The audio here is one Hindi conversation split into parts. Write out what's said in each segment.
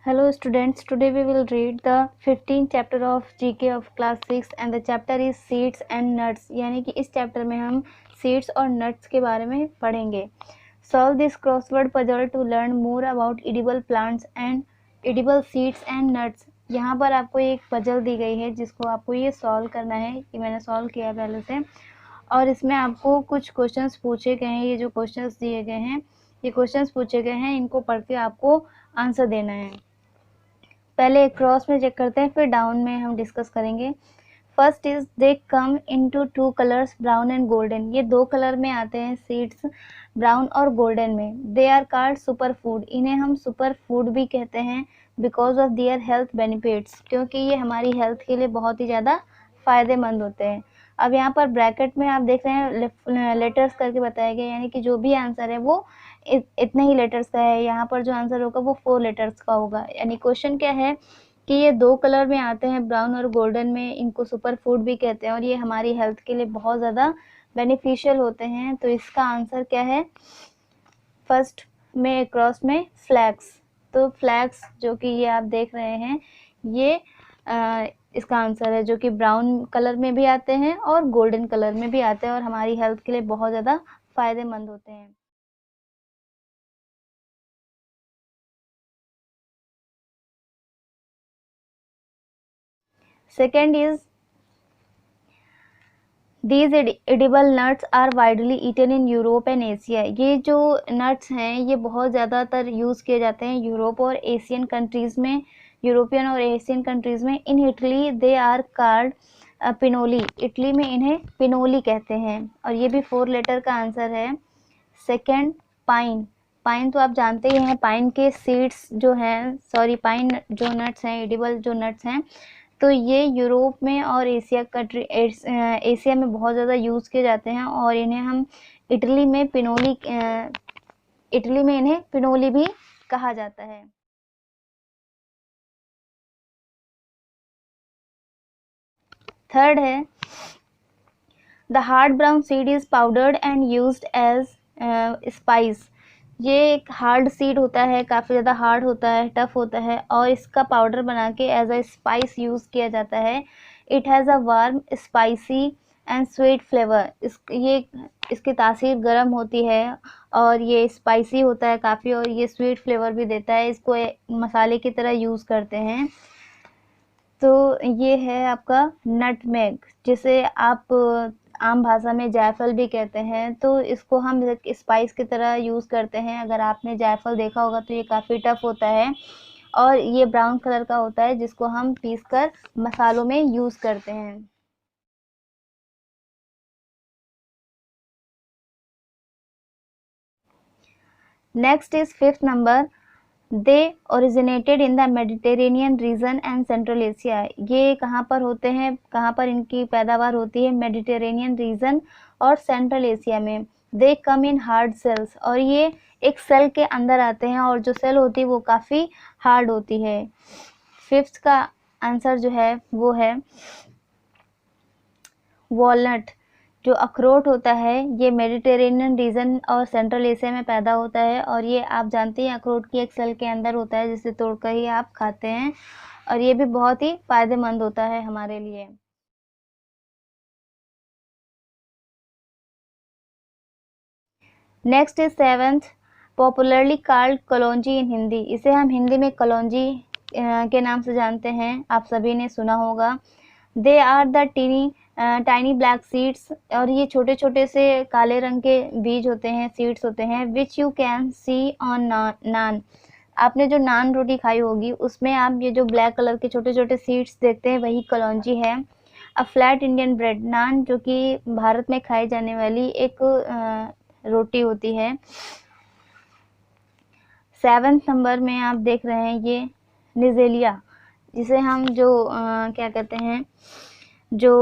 Hello students, today we will read the 15th chapter of GK of class 6 and the chapter is seeds and nuts। यानी कि इस चैप्टर में हम seeds और nuts के बारे में पढ़ेंगे। Solve this crossword puzzle to learn more about edible plants and edible seeds and nuts। यहाँ पर आपको एक पजल दी गई है जिसको आपको ये सॉल्व करना है। कि मैंने सॉल्व किया पहले से, और इसमें आपको कुछ क्वेश्चंस पूछे गए हैं। ये जो क्वेश्चंस दिए गए हैं, ये क्वेश्चंस पूछे गए हैं, इनको पढ़ के आपको आंसर देना है। पहले एक क्रॉस में चेक करते हैं, फिर डाउन में हम डिस्कस करेंगे। First is they come into two colours, brown and golden. ये दो कलर में आते हैं सीड्स, ब्राउन और गोल्डन में। They are called super food, इन्हें हम सुपर फूड भी कहते हैं। Because of their health benefits, क्योंकि ये हमारी हेल्थ के लिए बहुत ही ज़्यादा फ़ायदेमंद होते हैं। अब यहाँ पर ब्रैकेट में आप देख रहे हैं लेटर्स करके बताया गया, यानी कि जो भी आंसर है वो इतने ही लेटर्स का है। यहाँ पर जो आंसर होगा वो 4 लेटर्स का होगा। यानी क्वेश्चन क्या है कि ये दो कलर में आते हैं, ब्राउन और गोल्डन में, इनको सुपर फूड भी कहते हैं और ये हमारी हेल्थ के लिए बहुत ज़्यादा बेनिफिशियल होते हैं। तो इसका आंसर क्या है? फर्स्ट में क्रॉस में फ्लैक्स। तो फ्लैक्स जो कि ये आप देख रहे हैं, ये इसका आंसर है, जो कि ब्राउन कलर में भी आते हैं और गोल्डन कलर में भी आते हैं और हमारी हेल्थ के लिए बहुत ज़्यादा फ़ायदेमंद होते हैं। Second is these edible nuts are widely eaten in Europe and Asia. ये जो नट्स हैं ये बहुत ज़्यादातर यूज़ किए जाते हैं यूरोप और एशियन कंट्रीज़ में, यूरोपियन और एशियन कंट्रीज़ में। In Italy they are called pinoli, Italy में इन्हें पिनोली कहते हैं। और ये भी 4 लेटर का आंसर है। Second pine. पाइन तो आप जानते ही हैं, पाइन के सीड्स जो हैं, सॉरी पाइन जो नट्स हैं, एडिबल जो नट्स हैं, तो ये यूरोप में और एशिया में बहुत ज़्यादा यूज़ किए जाते हैं और इन्हें हम इटली में इन्हें पिनोली भी कहा जाता है। थर्ड है the hard brown seed is powdered and used as spice. ये एक हार्ड सीड होता है, काफ़ी ज़्यादा हार्ड होता है, टफ होता है और इसका पाउडर बना के एज अ स्पाइस यूज़ किया जाता है। It has a warm spicy and sweet flavour. इसकी तासीर गर्म होती है और ये स्पाइसी होता है काफ़ी, और ये स्वीट फ्लेवर भी देता है। इसको मसाले की तरह यूज़ करते हैं। तो ये है आपका नटमेग, जिसे आप आम भाषा में जायफल भी कहते हैं। तो इसको हम स्पाइस की तरह यूज़ करते हैं। अगर आपने जायफल देखा होगा तो ये काफ़ी टफ होता है और ये ब्राउन कलर का होता है, जिसको हम पीसकर मसालों में यूज़ करते हैं। Next is 5th number, they originated in the Mediterranean reason and central Asia. ये कहाँ पर होते हैं, कहाँ पर इनकी पैदावार होती है? मेडिटेरेनियन रीजन और सेंट्रल एशिया में। दे कम इन हार्ड सेल्स, और ये एक सेल के अंदर आते हैं और जो सेल होती है वो काफ़ी हार्ड होती है। 5th का आंसर जो है वो है वॉलनट। जो अखरोट होता है ये मेडिटेरेनियन रीजन और सेंट्रल एशिया में पैदा होता है और ये आप जानते हैं अखरोट की एक सेल के अंदर होता है, जिसे तोड़कर ही आप खाते हैं और ये भी बहुत ही फायदेमंद होता है हमारे लिए। Next is 7th, popularly called kalonji in Hindi. इसे हम हिंदी में कलौंजी के नाम से जानते हैं, आप सभी ने सुना होगा। They are the tiny black seeds, और ये छोटे छोटे से काले रंग के बीज होते हैं, सीड्स होते हैं। Which you can see on naan. आपने जो नान रोटी खाई होगी उसमें आप ये जो ब्लैक कलर के छोटे छोटे सीड्स देखते हैं वही कलौंजी है। अ फ्लैट इंडियन ब्रेड, नान जो कि भारत में खाई जाने वाली एक रोटी होती है। 7th नंबर में आप देख रहे हैं ये निजेलिया, जिसे हम जो क्या कहते हैं, जो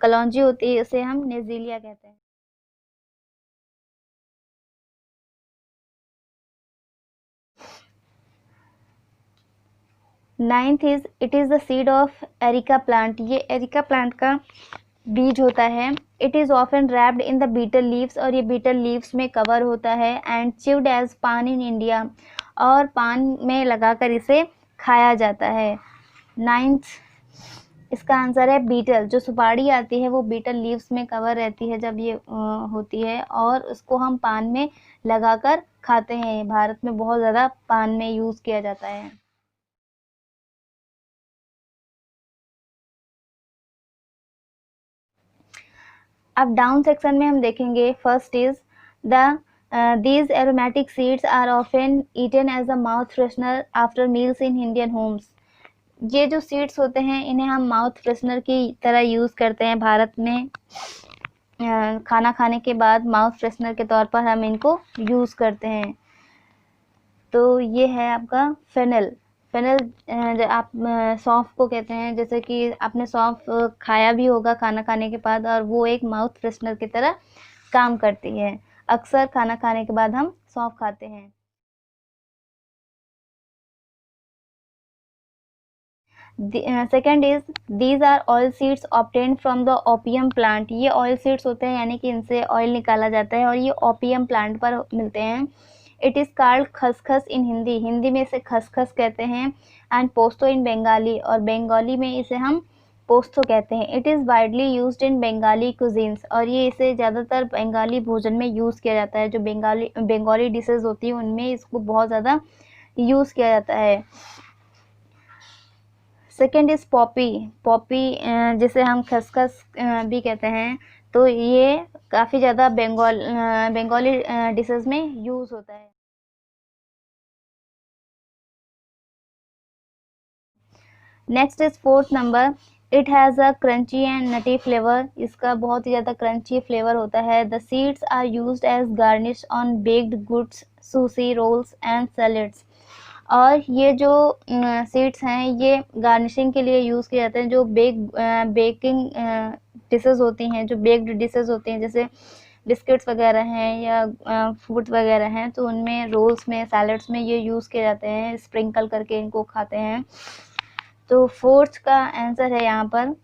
कलौंजी होती है उसे हम नेज़ीलिया कहते हैं। Ninth is it is the seed of areca plant. ये एरिका प्लांट का बीज होता है। It is often wrapped in the betel leaves, और ये बीटल लीव्स में कवर होता है। एंड च्यूड एज पान इन इंडिया, और पान में लगाकर इसे खाया जाता है। 9th इसका आंसर है बीटल। जो सुपारी आती है वो बीटल लीव्स में कवर रहती है जब ये होती है, और उसको हम पान में लगाकर खाते हैं। भारत में बहुत ज़्यादा पान में यूज़ किया जाता है। अब डाउन सेक्शन में हम देखेंगे, first is the these aromatic seeds are often eaten as a mouth freshener after meals in Indian homes. ये जो सीड्स होते हैं इन्हें हम माउथ फ्रेशनर की तरह यूज़ करते हैं भारत में। खाना खाने के बाद माउथ फ्रेशनर के तौर पर हम इनको यूज़ करते हैं। तो ये है आपका फेनल। फेनल आप सौंफ को कहते हैं, जैसे कि आपने सौंफ खाया भी होगा खाना खाने के बाद, और वो एक माउथ फ्रेशनर की तरह काम करती है। अक्सर खाना खाने के बाद हम सौंफ खाते हैं। Second is these are oil seeds obtained from the opium plant. ये ऑयल सीड्स होते हैं, यानी कि इनसे ऑयल निकाला जाता है, और ये ओपियम प्लांट पर मिलते हैं। इट इज़ कॉल्ड खसखस इन हिंदी, हिंदी में इसे खसखस कहते हैं। एंड पोस्तो इन बंगाली, और बंगाली में इसे हम पोस्तो कहते हैं। It is widely used in Bengali cuisines, और ये इसे ज़्यादातर बंगाली भोजन में यूज़ किया जाता है। जो बंगाली डिशेज़ होती हैं उनमें इसको बहुत ज़्यादा यूज़ किया जाता है। Second is Poppy. पॉपी जिसे हम खसखस भी कहते हैं, तो ये काफ़ी ज़्यादा बंगाली डिशेज़ में यूज़ होता है। Next is fourth number, it has a crunchy and nutty flavour. इसका बहुत ही ज़्यादा क्रंची फ्लेवर होता है। The seeds are used as garnish on baked goods, sushi, rolls and salads. और ये जो सीड्स हैं ये गार्निशिंग के लिए यूज़ किए जाते हैं। जो बेकिंग डिशेज़ होती हैं, जो बेक्ड डिशेज़ होती हैं, जैसे बिस्किट्स वगैरह हैं या फूड वगैरह हैं, तो उनमें, रोल्स में, सैलड्स में ये यूज़ किए जाते हैं। स्प्रिंकल करके इनको खाते हैं। तो फोर्थ का आंसर है यहाँ पर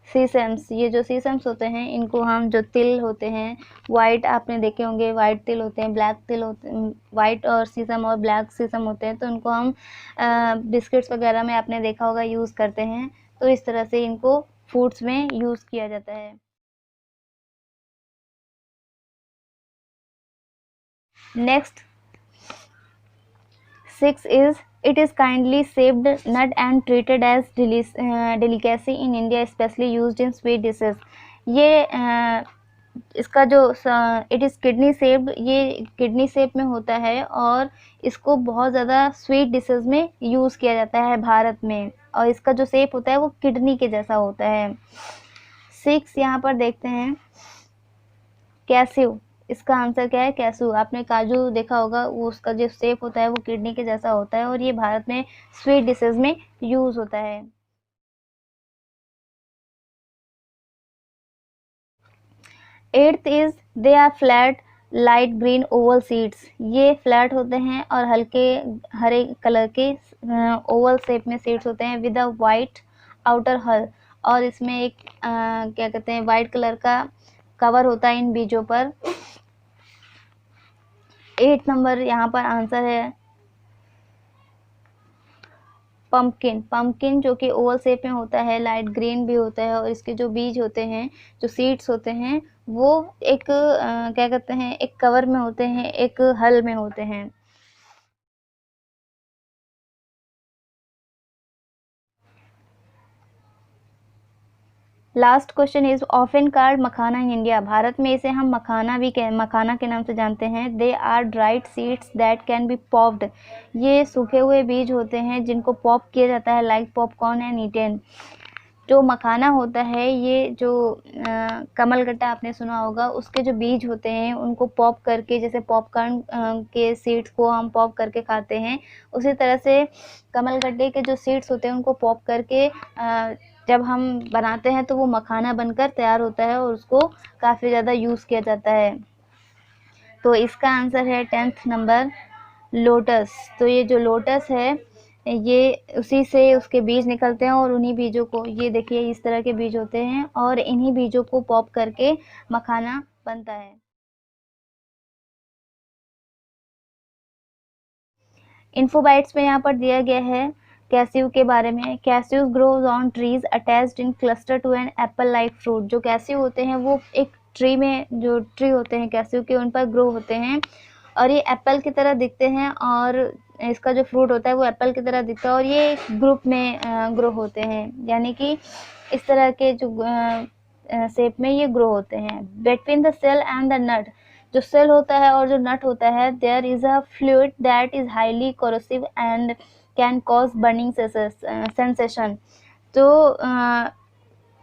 सीसम्स। ये जो सीसम्स होते हैं इनको हम, जो तिल होते हैं वाइट, आपने देखे होंगे वाइट तिल होते हैं, ब्लैक तिल होते हैं, वाइट और सीसम और ब्लैक सीसम होते हैं, तो इनको हम बिस्किट्स वगैरह में आपने देखा होगा यूज़ करते हैं। तो इस तरह से इनको फूड्स में यूज़ किया जाता है। Next 6 is it is kindly shaped nut and treated as delicacy in India, especially used in sweet dishes. ये इसका जो इट इज़ किडनी शेप्ड, ये किडनी शेप में होता है, और इसको बहुत ज़्यादा स्वीट डिशेस में यूज़ किया जाता है भारत में, और इसका जो शेप होता है वो किडनी के जैसा होता है। 6 यहाँ पर देखते हैं, कैस्यू। इसका आंसर क्या है? कैस्यू। आपने काजू देखा होगा, वो उसका जो शेप होता है वो किडनी के जैसा होता है, और ये भारत में स्वीट डिशेस में यूज़ होता है। 8th is they are flat light green oval seeds. ये फ्लैट होते हैं और हल्के हरे कलर के ओवल शेप में सीड्स होते हैं, विद अ वाइट आउटर हल, और इसमें एक क्या कहते हैं, वाइट कलर का कवर होता है इन बीजों पर। 8 नंबर यहाँ पर आंसर है पम्पकिन। पम्पकिन जो कि ओवल शेप में होता है, लाइट ग्रीन भी होता है, और इसके जो बीज होते हैं, जो सीड्स होते हैं, वो एक क्या कहते हैं, एक कवर में होते हैं, एक हल में होते हैं। Last question is often called makhana in India. Bharat में इसे हम मखाना के नाम से जानते हैं। They are dried seeds that can be popped. ये सूखे हुए बीज होते हैं जिनको पॉप किया जाता है, लाइक पॉपकॉर्न एंड ईटेन। जो मखाना होता है, ये जो कमलगट्टा आपने सुना होगा, उसके जो बीज होते हैं उनको पॉप करके, जैसे पॉपकॉर्न के सीड्स को हम पॉप करके खाते हैं, उसी तरह से कमलगट्टे के जो सीड्स होते हैं उनको पॉप करके जब हम बनाते हैं तो वो मखाना बनकर तैयार होता है, और उसको काफ़ी ज़्यादा यूज़ किया जाता है। तो इसका आंसर है 10th नंबर लोटस। तो ये जो लोटस है ये उसी से उसके बीज निकलते हैं और उन्हीं बीजों को, ये देखिए इस तरह के बीज होते हैं और इन्हीं बीजों को पॉप करके मखाना बनता है। इन्फोबाइट्स में यहाँ पर दिया गया है कैस्यू के बारे में। Cashew grows on trees attached in cluster to an apple like fruit. जो कैस्यू होते हैं वो एक ट्री में, जो ट्री होते हैं कैस्यू के, उन पर ग्रो होते हैं और ये एप्पल की तरह दिखते हैं और इसका जो फ्रूट होता है वो एप्पल की तरह दिखता है और ये ग्रुप में ग्रो होते हैं, यानी कि इस तरह के जो शेप में ये ग्रो होते हैं। Between the shell and the nut, जो सेल होता है और जो नट होता है, there is a fluid that is highly corrosive and can cause burning sensation. तो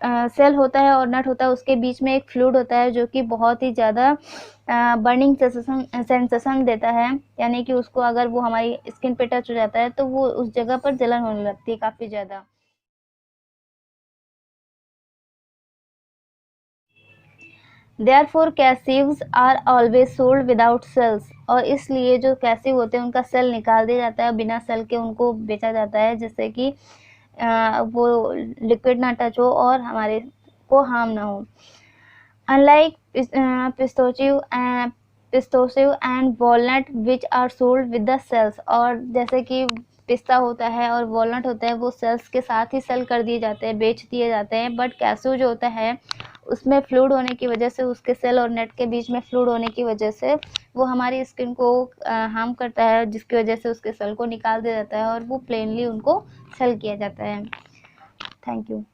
सेल होता है और नट होता है, उसके बीच में एक फ्लूइड होता है जो कि बहुत ही ज़्यादा बर्निंग सेंसेशन देता है, यानी कि उसको अगर वो हमारी स्किन पे टच हो जाता है तो वो उस जगह पर जलन होने लगती है काफ़ी ज़्यादा। Therefore cashews are always sold without cells, और इसलिए जो कैसिव होते हैं उनका सेल निकाल दिया जाता है, बिना सेल के उनको बेचा जाता है, जिससे कि वो लिक्विड ना टच हो और हमारे को हार्म ना हो। Unlike pistachio and walnut which are sold with the cells, और जैसे कि पिस्ता होता है और वॉलनट होता है वो सेल्स के साथ ही सेल कर दिए जाते हैं, बेच दिए जाते हैं, बट कैस्यू जो होता है उसमें फ्लूइड होने की वजह से, उसके सेल और नेट के बीच में फ्लूइड होने की वजह से वो हमारी स्किन को हार्म करता है, जिसकी वजह से उसके सेल को निकाल दिया जाता है और वो प्लेनली उनको सेल किया जाता है। Thank you.